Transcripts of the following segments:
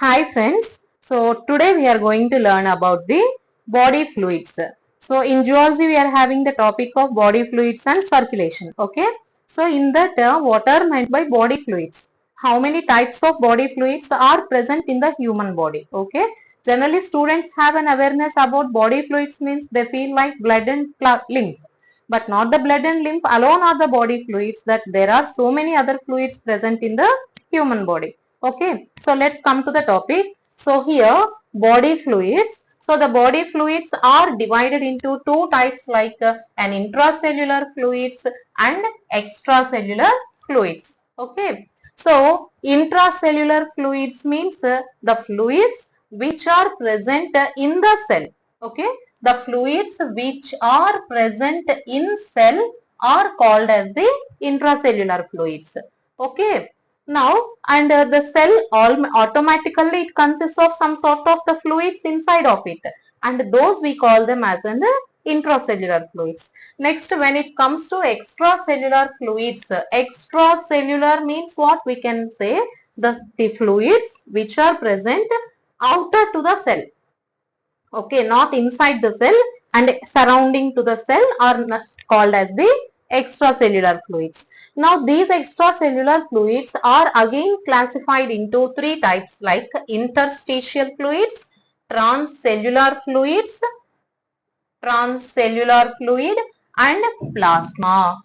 Hi friends, so today we are going to learn about the body fluids. So in zoology we are having the topic of body fluids and circulation. Okay, so in that what are meant by body fluids? How many types of body fluids are present in the human body? Okay, generally students have an awareness about body fluids means they feel like blood and lymph. But not the blood and lymph alone are the body fluids, that there are so many other fluids present in the human body. Okay, so let's come to the topic. So here body fluids. So the body fluids are divided into two types, like an intracellular fluids and extracellular fluids. Okay, so intracellular fluids means the fluids which are present in the cell. Okay, the fluids which are present in cell are called as the intracellular fluids. Okay, now, and the cell automatically it consists of some sort of the fluids inside of it, and those we call them as an intracellular fluids. Next, when it comes to extracellular fluids, extracellular means what we can say, the fluids which are present outer to the cell. Okay, not inside the cell and surrounding to the cell are called as the extracellular fluids. Now these extracellular fluids are again classified into three types, like interstitial fluids, transcellular fluids, transcellular fluid and plasma.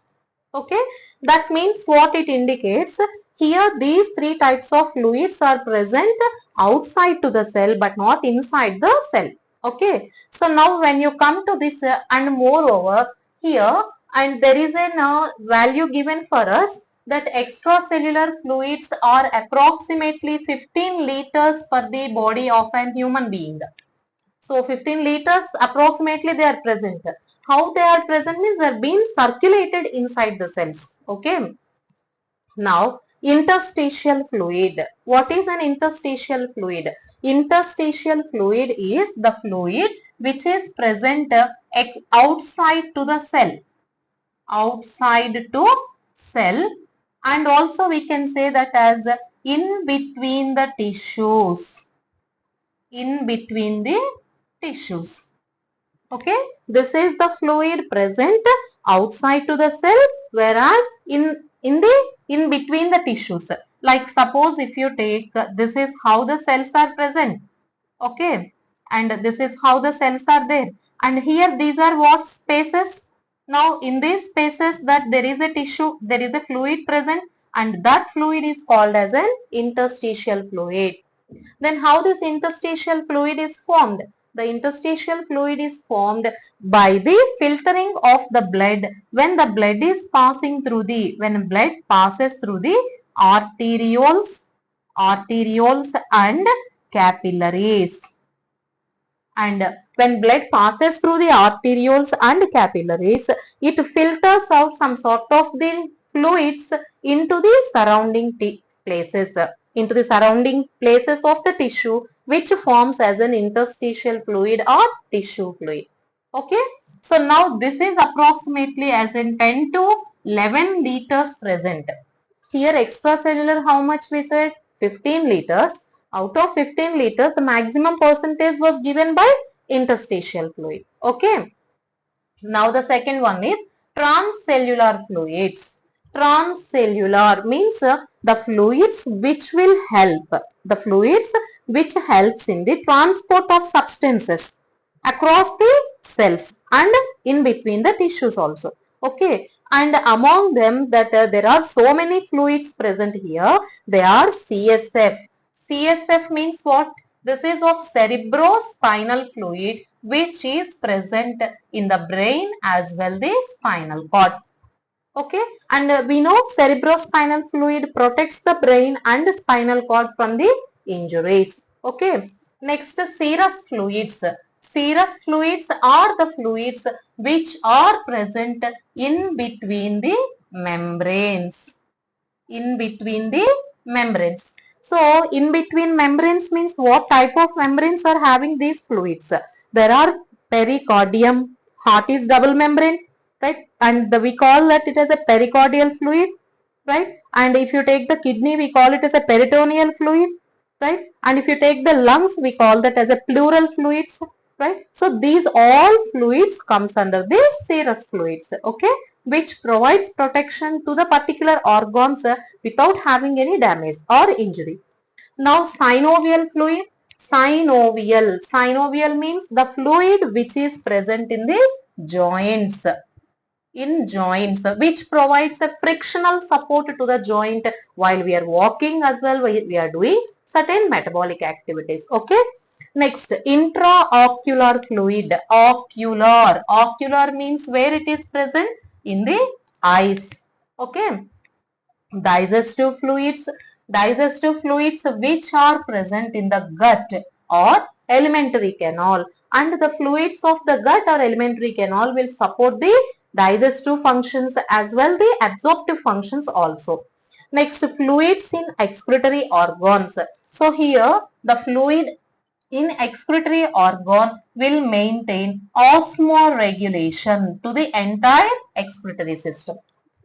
Okay, that means what it indicates, here these three types of fluids are present outside to the cell but not inside the cell. Okay, so now when you come to this and moreover here, and there is a value given for us that extracellular fluids are approximately 15 liters for the body of a human being. So 15 liters approximately they are present. How they are present means they are being circulated inside the cells. Okay. Now interstitial fluid. What is an interstitial fluid? Interstitial fluid is the fluid which is present outside to the cell. Outside to cell, and also we can say that as in between the tissues. In between the tissues. Okay, this is the fluid present outside to the cell, whereas in between the tissues. Like suppose if you take this is how the cells are present. Okay, and this is how the cells are there, and here these are what spaces. Now in these spaces that there is a tissue, there is a fluid present, and that fluid is called as an interstitial fluid. Then how this interstitial fluid is formed? The interstitial fluid is formed by the filtering of the blood when the blood is passing through the, when blood passes through the arterioles and capillaries. And when blood passes through the arterioles and capillaries, it filters out some sort of the fluids into the surrounding places, into the surrounding places of the tissue, which forms as an interstitial fluid or tissue fluid. Okay, so now this is approximately as in 10 to 11 liters present. Here extracellular, how much we said? 15 liters. Out of 15 liters, the maximum percentage was given by interstitial fluid. Okay. Now the second one is transcellular fluids. Transcellular means the fluids which will help. The fluids which helps in the transport of substances across the cells and in between the tissues also. Okay, and among them that there are so many fluids present here. They are CSF. CSF means what? This is of cerebrospinal fluid which is present in the brain as well the spinal cord. Okay, and we know cerebrospinal fluid protects the brain and spinal cord from the injuries. Okay, next serous fluids. Serous fluids are the fluids which are present in between the membranes. In between the membranes. So, in between membranes means what type of membranes are having these fluids? There are pericardium, heart is double membrane, right? And we call that it as a pericardial fluid, right? And if you take the kidney, we call it as a peritoneal fluid, right? And if you take the lungs, we call that as a pleural fluids, right? So these all fluids comes under the serous fluids, okay, which provides protection to the particular organs without having any damage or injury. Now synovial fluid. Synovial means the fluid which is present in the joints, which provides a frictional support to the joint while we are walking, as well we are doing certain metabolic activities, okay. Next, intraocular fluid. Ocular means where it is present in the eyes, okay. Digestive fluids which are present in the gut or alimentary canal, and the fluids of the gut or alimentary canal will support the digestive functions as well the absorptive functions also. Next, fluids in excretory organs. So here the fluid in excretory organ will maintain osmoregulation to the entire excretory system.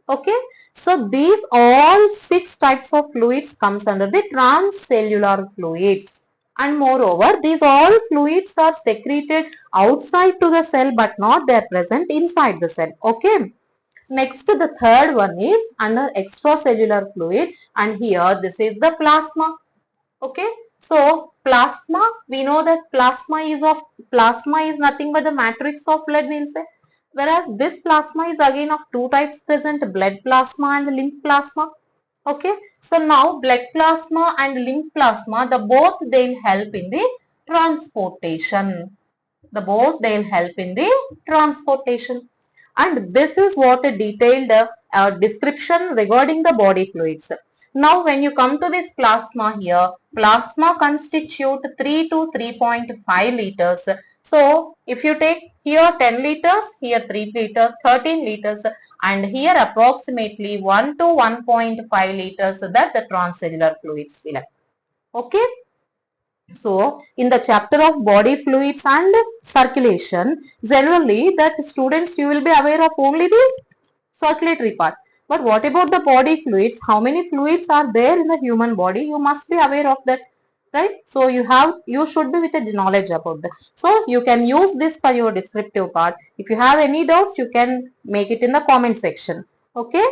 Okay, so these all six types of fluids comes under the transcellular fluids, and moreover these all fluids are secreted outside to the cell but not they are present inside the cell. Okay, next the third one is under extracellular fluid, and here this is the plasma. Okay, so plasma, we know that plasma is nothing but the matrix of blood, means, whereas this plasma is again of two types present, blood plasma and lymph plasma. Okay, so now blood plasma and lymph plasma, the both they'll help in the transportation. They'll help in the transportation. And this is what a detailed description regarding the body fluids. Now when you come to this plasma here, plasma constitute 3 to 3.5 liters. So if you take here 10 liters, here 3 liters, 13 liters, and here approximately 1 to 1.5 liters that the transcellular fluids will have. Okay. So, in the chapter of body fluids and circulation, generally that students you will be aware of only the circulatory part. But what about the body fluids? How many fluids are there in the human body? You must be aware of that, right? So you should be with a knowledge about that. So you can use this for your descriptive part. If you have any doubts, you can make it in the comment section. Okay.